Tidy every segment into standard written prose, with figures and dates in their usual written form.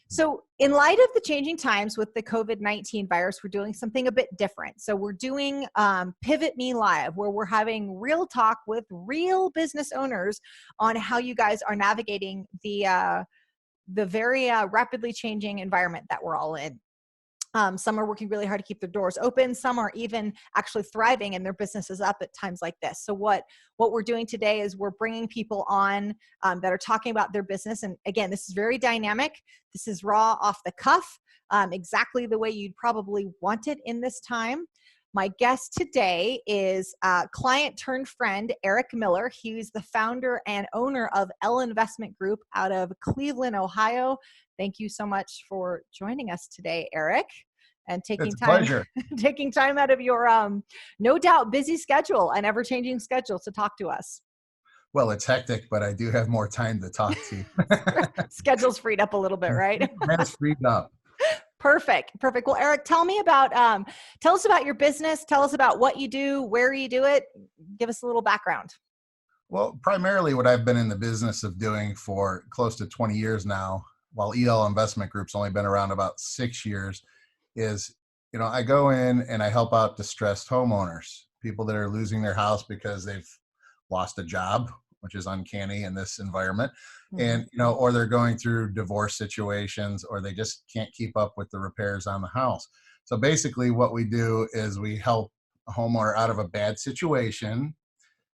So in light of the changing times with the COVID-19 virus, we're doing something a bit different. So we're doing Pivot Me Live, where we're having real talk with real business owners on how you guys are navigating the very rapidly changing environment that we're all in. Some are working really hard to keep their doors open. Some are even actually thriving and their businesses up at times like this. So what we're doing today is we're bringing people on that are talking about their business. And again, this is very dynamic. This is raw, off the cuff, exactly the way you'd probably want it in this time. My guest today is client turned friend, Eric Miller. He's the founder and owner of L Investment Group out of Cleveland, Ohio. Thank you so much for joining us today, Eric, and taking taking time out of your no doubt busy schedule and ever-changing schedule to talk to us. Well, it's hectic, but I do have more time to talk to you. Schedule's freed up a little bit, right? That's freed up. Perfect. Well, Eric, tell us about your business. Tell us about what you do, where you do it. Give us a little background. Well, primarily what I've been in the business of doing for close to 20 years now, while EL Investment Group's only been around about 6 years, is, I go in and I help out distressed homeowners, people that are losing their house because they've lost a job, which is uncanny in this environment. And, or they're going through divorce situations, or they just can't keep up with the repairs on the house. So basically what we do is we help a homeowner out of a bad situation.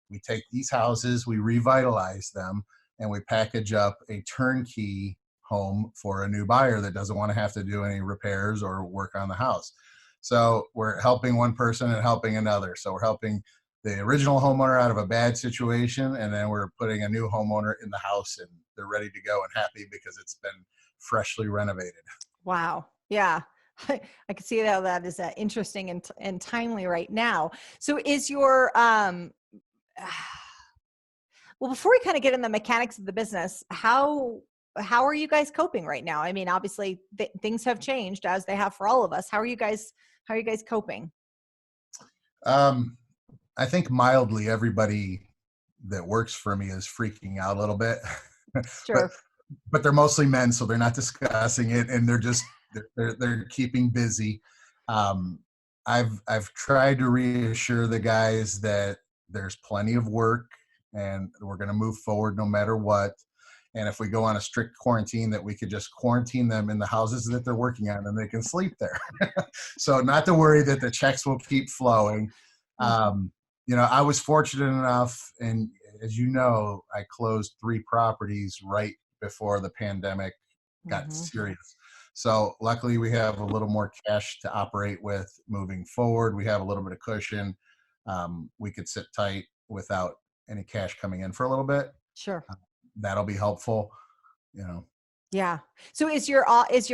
We take these houses, we revitalize them, and we package up a turnkey home for a new buyer that doesn't want to have to do any repairs or work on the house. So we're helping one person and helping another. So we're helping the original homeowner out of a bad situation, and then we're putting a new homeowner in the house, and they're ready to go and happy because it's been freshly renovated. Wow. Yeah. I can see how that is interesting and timely right now. So is your, well, before we kind of get in the mechanics of the business, how are you guys coping right now? I mean, obviously things have changed as they have for all of us. How are you guys coping? I think mildly everybody that works for me is freaking out a little bit. Sure. but they're mostly men, so they're not discussing it, and they're keeping busy. I've tried to reassure the guys that there's plenty of work and we're going to move forward no matter what. And if we go on a strict quarantine, that we could just quarantine them in the houses that they're working on and they can sleep there. So not to worry that the checks will keep flowing. I was fortunate enough, and as you know, I closed 3 properties right before the pandemic got serious. So luckily we have a little more cash to operate with moving forward. We have a little bit of cushion. We could sit tight without any cash coming in for a little bit. Sure. That'll be helpful, Yeah. So is your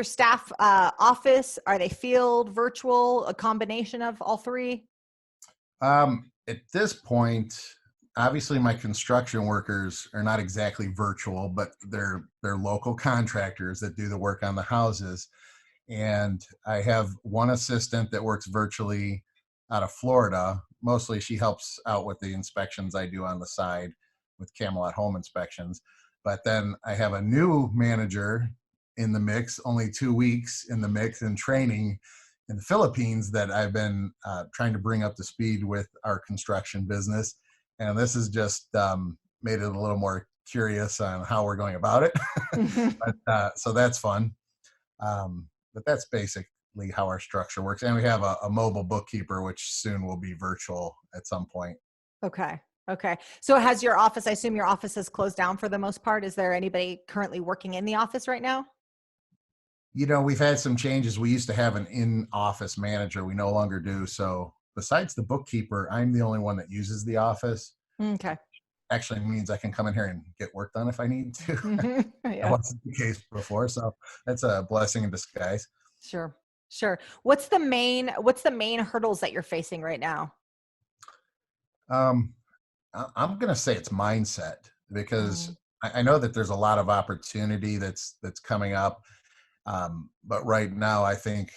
staff office, are they field, virtual, a combination of all 3? At this point, obviously my construction workers are not exactly virtual, but they're local contractors that do the work on the houses. And I have one assistant that works virtually out of Florida. Mostly she helps out with the inspections I do on the side with Camelot Home Inspections. But then I have a new manager in the mix, only 2 weeks in the mix in training in the Philippines, that I've been trying to bring up to speed with our construction business. And this has just made it a little more curious on how we're going about it. So that's fun. But that's basically how our structure works. And we have a mobile bookkeeper, which soon will be virtual at some point. Okay. So has your office, I assume your office has closed down for the most part. Is there anybody currently working in the office right now? We've had some changes. We used to have an in-office manager. We no longer do. So besides the bookkeeper, I'm the only one that uses the office. Okay. Actually means I can come in here and get work done if I need to. Yeah. That wasn't the case before. So that's a blessing in disguise. Sure. What's the main hurdles that you're facing right now? I'm going to say it's mindset, because I know that there's a lot of opportunity that's coming up. But right now, I think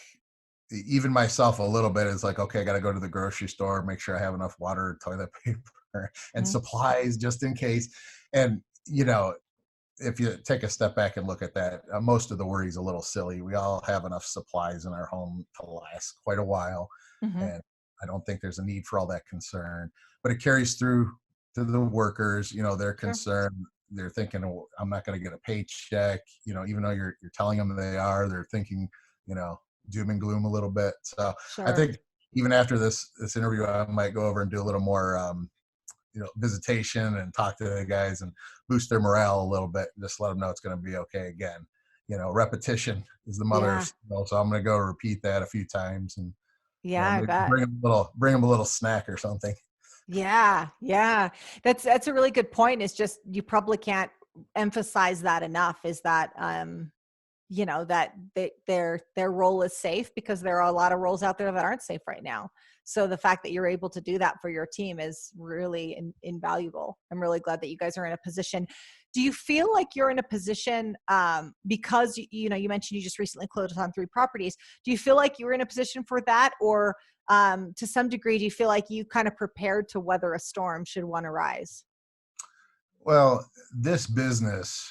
even myself a little bit is like, okay, I got to go to the grocery store, make sure I have enough water, toilet paper, and supplies just in case. And, if you take a step back and look at that, most of the worry is a little silly. We all have enough supplies in our home to last quite a while, Hmm. and I don't think there's a need for all that concern. But it carries through to the workers. They're Sure. concerned. They're thinking, "Oh, I'm not going to get a paycheck." Even though you're telling them they are, they're thinking, you know, doom and gloom a little bit. So I Sure. think even after this interview, I might go over and do a little more visitation and talk to the guys and boost their morale a little bit and just let them know it's going to be okay again. Repetition is the mother of Yeah. skill, so I'm going to go repeat that a few times and Yeah, I maybe bet. bring them a little snack or something. Yeah, yeah. That's a really good point. It's just you probably can't emphasize that enough, is that that their role is safe, because there are a lot of roles out there that aren't safe right now. So the fact that you're able to do that for your team is really invaluable. I'm really glad that you guys are in a position. Do you feel like you're in a position, because you mentioned you just recently closed on 3 properties? Do you feel like you were in a position for that, or to some degree, do you feel like you kind of prepared to weather a storm should one arise? Well, this business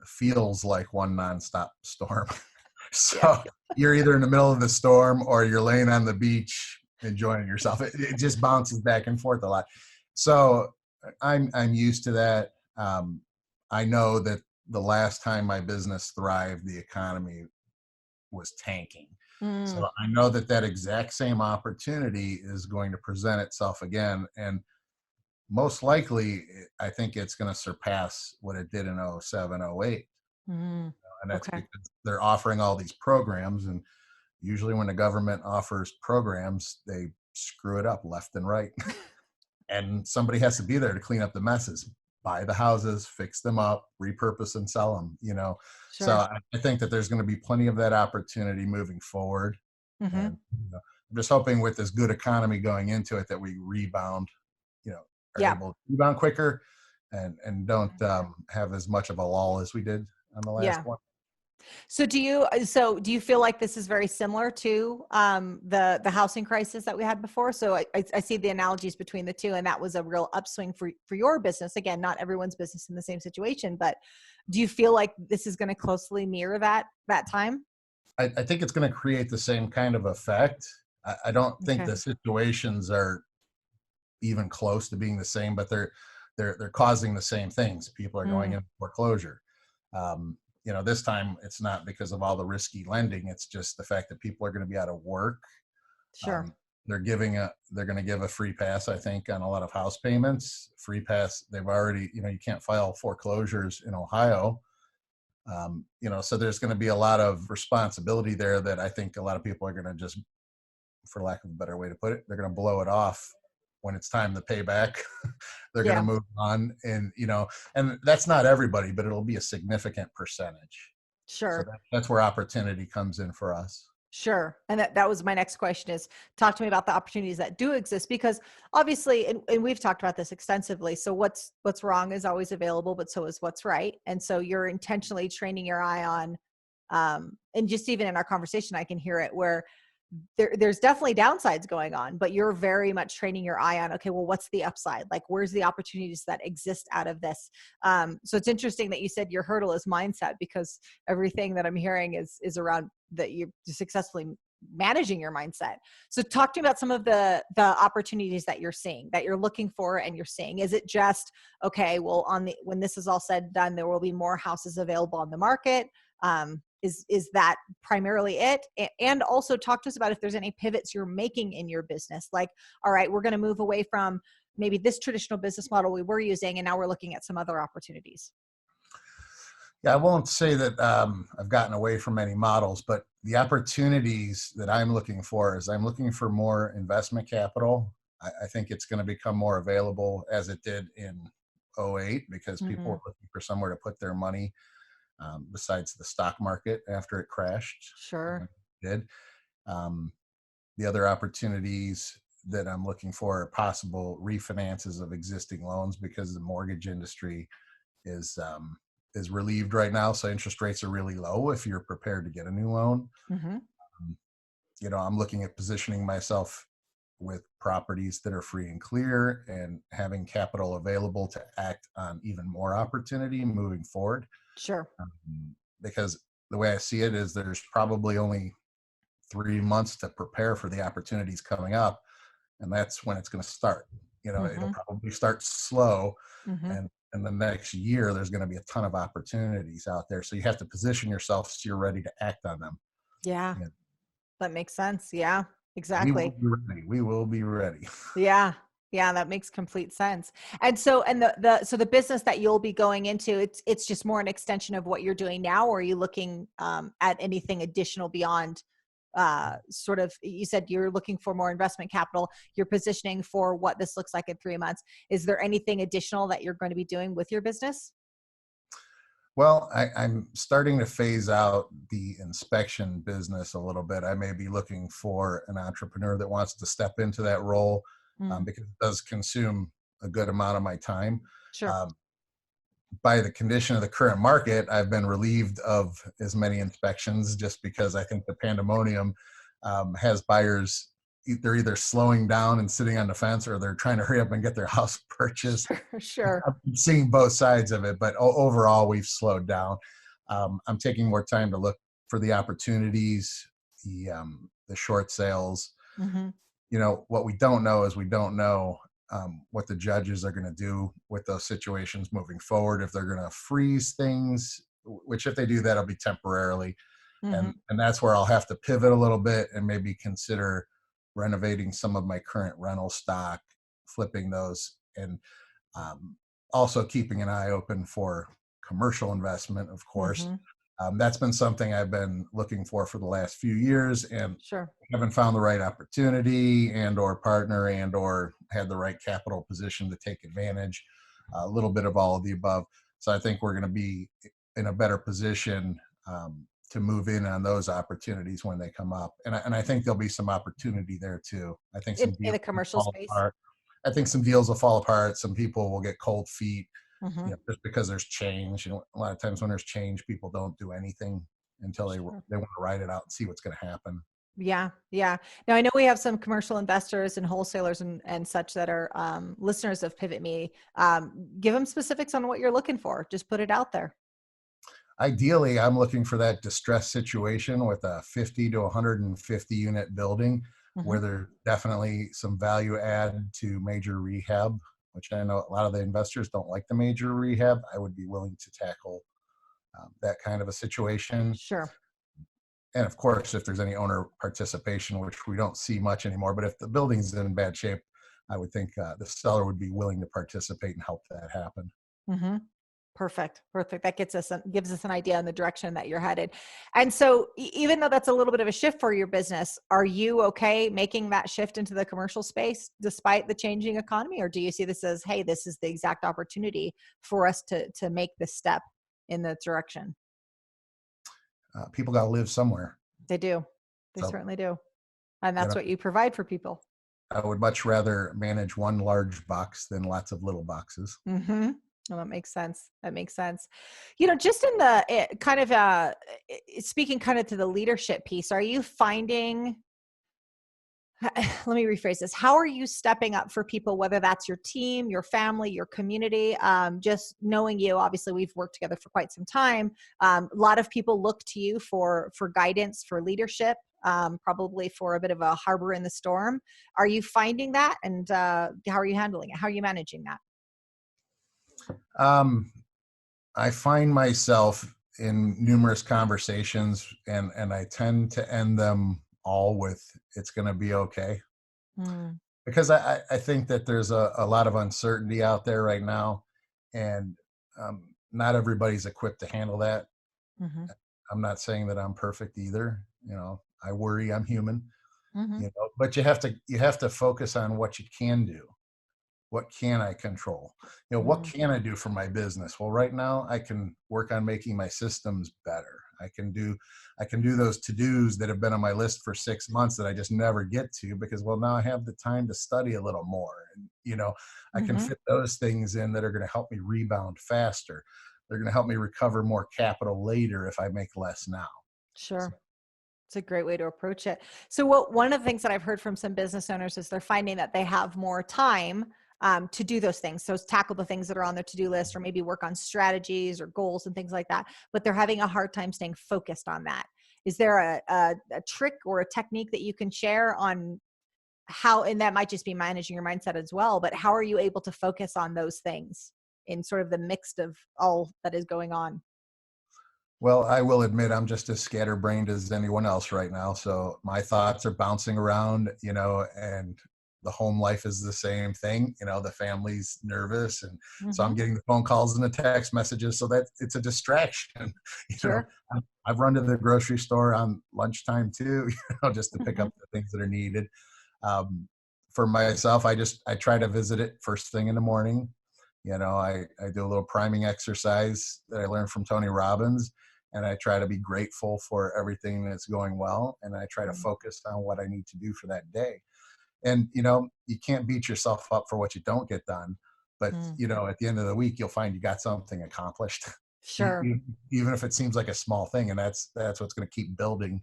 feels like one nonstop storm. Yeah. So you're either in the middle of the storm or you're laying on the beach enjoying yourself. It just bounces back and forth a lot. So I'm used to that. I know that the last time my business thrived, the economy was tanking. So Mm, I know that that exact same opportunity is going to present itself again, and most likely, I think it's going to surpass what it did in '07, '08. mm, And that's okay. because they're offering all these programs. And usually, when the government offers programs, they screw it up left and right. And somebody has to be there to clean up the messes, buy the houses, fix them up, repurpose and sell them. So Sure. I think that there's going to be plenty of that opportunity moving forward. Hmm. And I'm just hoping with this good economy going into it that we rebound, you know, are Yeah. able to rebound quicker and don't have as much of a lull as we did on the last Yeah. one. So do you feel like this is very similar to the housing crisis that we had before? So I see the analogies between the two, and that was a real upswing for your business. Again, not everyone's business in the same situation, but do you feel like this is going to closely mirror that time? I think it's going to create the same kind of effect. I don't think Okay. the situations are even close to being the same, but they're causing the same things. People are going Mm, into foreclosure. This time it's not because of all the risky lending. It's just the fact that people are going to be out of work. sure. Um, they're going to give a free pass, I think, on a lot of house payments. Free pass. They've already, you can't file foreclosures in Ohio. So there's going to be a lot of responsibility there that I think a lot of people are going to just, for lack of a better way to put it, they're going to blow it off when it's time to pay back. They're going to Yeah. move on, and that's not everybody, but it'll be a significant percentage. So Sure. that's where opportunity comes in for us. Sure. And that was my next question, is talk to me about the opportunities that do exist, because obviously, and we've talked about this extensively. So what's wrong is always available, but so is what's right. And so you're intentionally training your eye on, and just even in our conversation, I can hear it, where there's definitely downsides going on, but you're very much training your eye on, okay, well, what's the upside? Like, where's the opportunities that exist out of this? So it's interesting that you said your hurdle is mindset, because everything that I'm hearing is around that you're successfully managing your mindset. So talk to me about some of the opportunities that you're seeing, that you're looking for and you're seeing. Is it just, okay, well, when this is all said and done, there will be more houses available on the market? Is that primarily it? And also talk to us about if there's any pivots you're making in your business, like, all right, we're going to move away from maybe this traditional business model we were using, and now we're looking at some other opportunities. Yeah, I won't say that I've gotten away from any models, but the opportunities that I'm looking for is I'm looking for more investment capital. I think it's going to become more available as it did in '08 because people Mm, were looking for somewhere to put their money besides the stock market after it crashed. sure. It did. Um, the other opportunities that I'm looking for are possible refinances of existing loans because the mortgage industry is um, is relieved right now. So interest rates are really low if you're prepared to get a new loan. Hmm. Um, I'm looking at positioning myself with properties that are free and clear and having capital available to act on even more opportunity moving forward. Sure. Because the way I see it is there's probably only 3 months to prepare for the opportunities coming up, and that's when it's going to start. It'll Hmm. probably start slow, Hmm. and in the next year, there's going to be a ton of opportunities out there. So you have to position yourself so you're ready to act on them. Yeah, And that makes sense. Yeah, we will exactly. be ready. We will be ready. Yeah. Yeah, that makes complete sense. And so, and the business that you'll be going into, it's just more an extension of what you're doing now, or are you looking at anything additional beyond sort of, you said you're looking for more investment capital, you're positioning for what this looks like in 3 months. Is there anything additional that you're going to be doing with your business? Well, I'm starting to phase out the inspection business a little bit. I may be looking for an entrepreneur that wants to step into that role, Mm, because it does consume a good amount of my time. sure. Um, by the condition of the current market, I've been relieved of as many inspections just because I think the pandemonium has buyers. They're either slowing down and sitting on the fence, or they're trying to hurry up and get their house purchased. Sure. Sure. I'm seeing both sides of it, but overall, we've slowed down. I'm taking more time to look for the opportunities, the short sales. Hmm. What we don't know is we don't know what the judges are going to do with those situations moving forward. If they're going to freeze things, which if they do, that'll be temporarily, Hmm. and that's where I'll have to pivot a little bit and maybe consider renovating some of my current rental stock, flipping those, and um, also keeping an eye open for commercial investment, of course. Hmm. That's been something I've been looking for the last few years, and Sure. haven't found the right opportunity and or partner and or had the right capital position to take advantage. A little bit of all of the above. So I think we're going to be in a better position to move in on those opportunities when they come up. And I think there'll be some opportunity there too. I think some In deals the will commercial fall space. apart. I think some deals will fall apart. Some people will get cold feet, Hmm. just because there's change. A lot of times when there's change, people don't do anything until Sure. they want to ride it out and see what's going to happen. Yeah, yeah. Now I know we have some commercial investors and wholesalers and such that are listeners of Pivot Me. Give them specifics on what you're looking for. Just put it out there. Ideally, I'm looking for that distressed situation with a 50 to 150 unit building Hmm. where there's definitely some value add to major rehab, which I know a lot of the investors don't like the major rehab. I would be willing to tackle that kind of a situation. Sure. And of course, if there's any owner participation, which we don't see much anymore, but if the building's in bad shape, I would think the seller would be willing to participate and help that happen. Hmm. Perfect. Perfect. That gives us an idea on the direction that you're headed. And so, even though that's a little bit of a shift for your business, are you okay making that shift into the commercial space despite the changing economy, or do you see this as, hey, this is the exact opportunity for us to make this step in the direction? People got to live somewhere. They do. They So, certainly do. And you that's know, what you provide for people. I would much rather manage one large box than lots of little boxes. Mhm. Well, that makes sense. That makes sense. Just in the kind of speaking kind of to the leadership piece, are you finding let me rephrase this. How are you stepping up for people, whether that's your team, your family, your community? Just knowing you, obviously, we've worked together for quite some time. A lot of people look to you for guidance, for leadership, probably for a bit of a harbor in the storm. Are you finding that, and how are you handling it? How are you managing that? Um, I find myself in numerous conversations, and I tend to end them all with "It's going to be okay," Mm, because I think that there's a lot of uncertainty out there right now, and not everybody's equipped to handle that. mhm, I'm not saying that I'm perfect either. I worry. I'm human. mhm, But you have to focus on what you can do. What can I control? What mm, can I do for my business? Well, right now I can work on making my systems better. I can do those to-dos that have been on my list for 6 months that I just never get to because, well, now I have the time to study a little more. And I can mhm. fit those things in that are going to help me rebound faster. They're going to help me recover more capital later if I make less now. So, Sure. It's a great way to approach it. So, what one of the things that I've heard from some business owners is they're finding that they have more time, to do those things. So tackle the things that are on their to-do list, or maybe work on strategies or goals and things like that. But they're having a hard time staying focused on that. Is there a trick or a technique that you can share on how, and that might just be managing your mindset as well, but how are you able to focus on those things in sort of the mix of all that is going on? Well, I will admit I'm just as scatterbrained as anyone else right now. So my thoughts are bouncing around, and the home life is the same thing. The family's nervous. And so I'm Hmm. getting the phone calls and the text messages. So that it's a distraction. you know, Sure. I- I've run to the grocery store on lunchtime too, just to pick Hmm. up the things that are needed. Um, for myself, I try to visit it first thing in the morning. I do a little priming exercise that I learned from Tony Robbins, and I try to be grateful for everything that's going well, and I try to focus on what I need to do for that day. And you can't beat yourself up for what you don't get done, but Mm. at the end of the week, you'll find you got something accomplished. E- Sure. e- Even if it seems like a small thing, and that's what's going to keep building,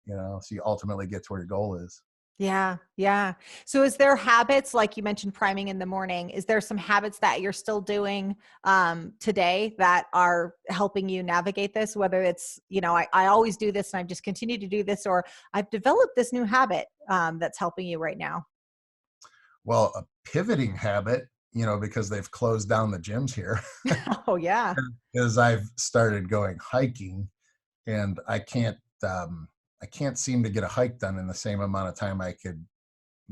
so you ultimately get to where your goal is. Yeah, yeah. So is there habits, like you mentioned priming in the morning, is there some habits that you're still doing today that are helping you navigate this? Whether it's, I always do this and I've just continued to do this, or I've developed this new habit that's helping you right now. Well, a pivoting habit, because they've closed down the gyms here, Oh, yeah. is I've started going hiking, and I can't seem to get a hike done in the same amount of time I could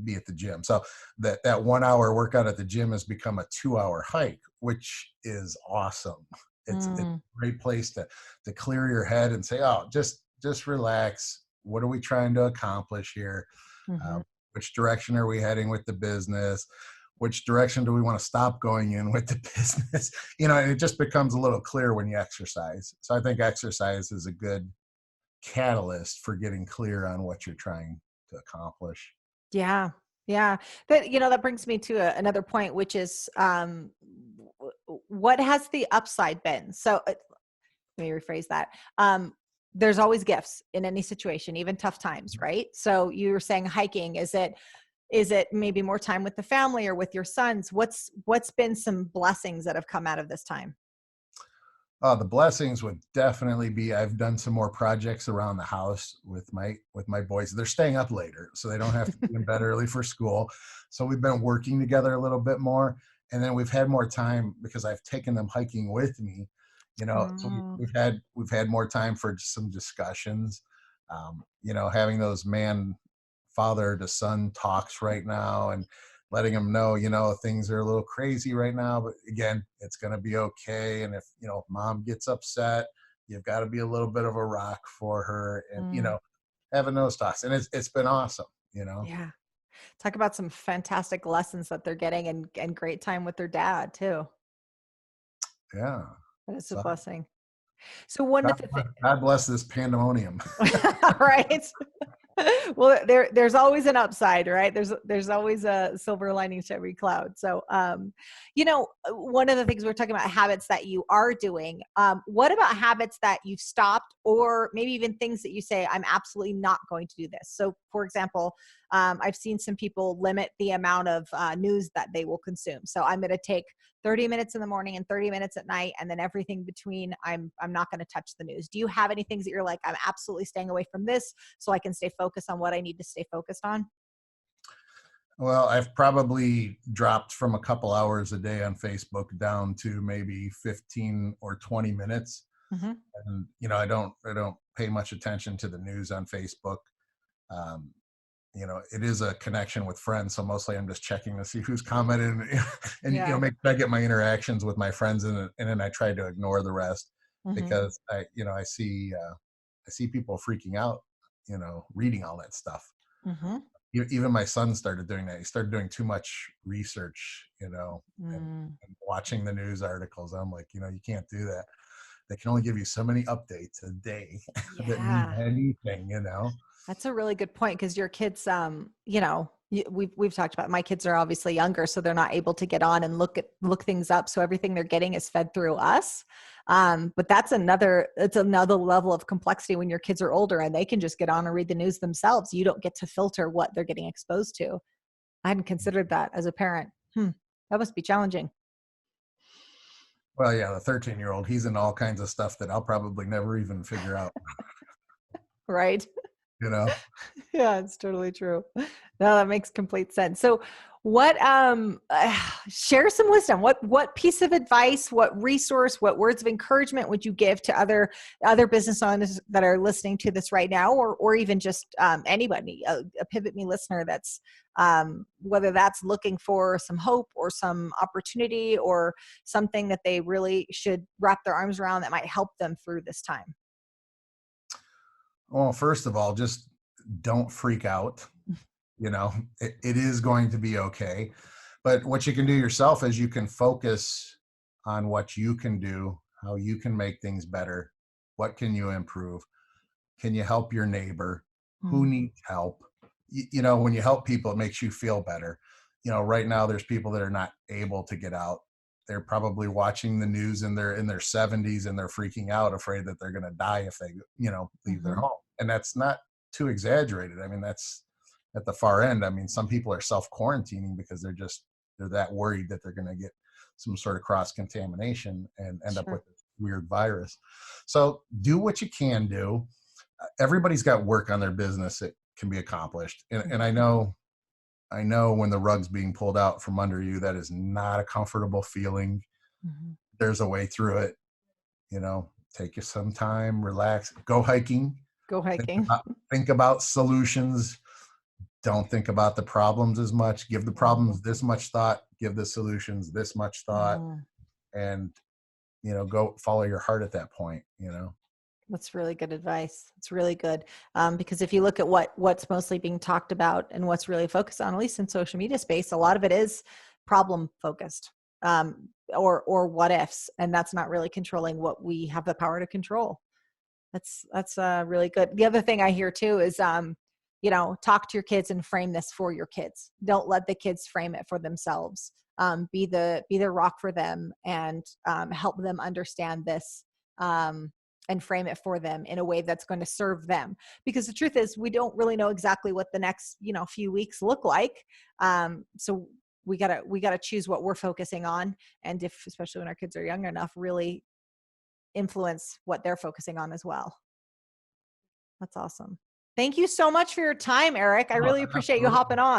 be at the gym. So that 1 hour workout at the gym has become a 2 hour hike, which is awesome. It's Mm, a great place to clear your head and say, oh, just relax. What are we trying to accomplish here? mhm. Uh, which direction are we heading with the business? Which direction do we want to stop going in with the business? And it just becomes a little clear when you exercise. So I think exercise is a good catalyst for getting clear on what you're trying to accomplish. Yeah. Yeah. That brings me to another point, which is what has the upside been? So let me rephrase that. There's always gifts in any situation, even tough times, right? So you were saying hiking. Is it maybe more time with the family or with your sons? What's been some blessings that have come out of this time? The blessings would definitely be I've done some more projects around the house with my boys. They're staying up later, so they don't have to be in bed early for school. So we've been working together a little bit more, and then we've had more time because I've taken them hiking with me. So Oh, we've had more time for some discussions. Having those man father to son talks right now, and letting them know, things are a little crazy right now, but again, it's going to be okay. And if mom gets upset, you've got to be a little bit of a rock for her, and mm, having those talks, and it's been awesome. yeah. Talk about some fantastic lessons that they're getting, and great time with their dad too. Yeah. That is a So blessing. So one God of the bless, God bless this pandemonium. right. Well, there's always an upside, right? There's always a silver lining to every cloud. So, one of the things we're talking about, habits that you are doing. What about habits that you've stopped, or maybe even things that you say, I'm absolutely not going to do this? So, for example, I've seen some people limit the amount of news that they will consume. So, I'm going to take 30 minutes in the morning and 30 minutes at night, and then everything between, I'm not going to touch the news. Do you have any things that you're like, I'm absolutely staying away from this so I can stay focused on what I need to stay focused on? Well, I've probably dropped from a couple hours a day on Facebook down to maybe 15 or 20 minutes. Hmm. And I don't pay much attention to the news on Facebook. um, it is a connection with friends, so mostly I'm just checking to see who's commented, and Yeah. make sure I get my interactions with my friends, and then I try to ignore the rest, Hmm. because I see people freaking out, reading all that stuff. Hmm. Even my son started doing that. He started doing too much research, and, Mm. and watching the news articles. I'm like, you can't do that. They can only give you so many updates a day that mean Yeah. anything. That's a really good point, because your kids, we've talked about, my kids are obviously younger, so they're not able to get on and look things up. So everything they're getting is fed through us. But it's another level of complexity when your kids are older and they can just get on and read the news themselves. You don't get to filter what they're getting exposed to. I hadn't considered that as a parent. Hmm. That must be challenging. Well, yeah, the 13-year-old, he's in all kinds of stuff that I'll probably never even figure out, Right. you know? Yeah, it's totally true. No, that makes complete sense. So what share some wisdom. What piece of advice, what resource, what words of encouragement would you give to other business owners that are listening to this right now, or even just anybody, a Pivot Me listener that's whether that's looking for some hope or some opportunity or something that they really should wrap their arms around that might help them through this time? Well, first of all, just don't freak out. It is going to be okay. But what you can do yourself is you can focus on what you can do, how you can make things better. What can you improve? Can you help your neighbor? Who Mm. needs help? When you help people, it makes you feel better. Right now there's people that are not able to get out. They're probably watching the news in their 70s and they're freaking out, afraid that they're going to die if they, leave their Mhm. home. And that's not too exaggerated. I mean, that's at the far end. I mean, some people are self quarantining because they're that worried that they're going to get some sort of cross contamination and end up Sure. with this weird virus. So do what you can do. Everybody's got work on their business that can be accomplished. And I know when the rug's being pulled out from under you, that is not a comfortable feeling. Mhm. There's a way through it. Take you some time, relax, go hiking, Go think hiking. about, think about solutions. Don't think about the problems as much. Give the Mhm. problems this much thought, give the solutions this much thought, Mhm. and, go follow your heart at that point. That's really good advice. It's really good, because if you look at what's mostly being talked about and what's really focused on, at least in social media space, a lot of it is problem focused, or what ifs, and that's not really controlling what we have the power to control. That's really good. The other thing I hear too is, talk to your kids and frame this for your kids. Don't let the kids frame it for themselves. Be the rock for them and help them understand this. And frame it for them in a way that's going to serve them, because the truth is we don't really know exactly what the next few weeks look like. So we gotta choose what we're focusing on, and if especially when our kids are young enough, really influence what they're focusing on as well. That's awesome. Thank you so much for your time, Eric. I Oh, really appreciate you absolutely. hopping on.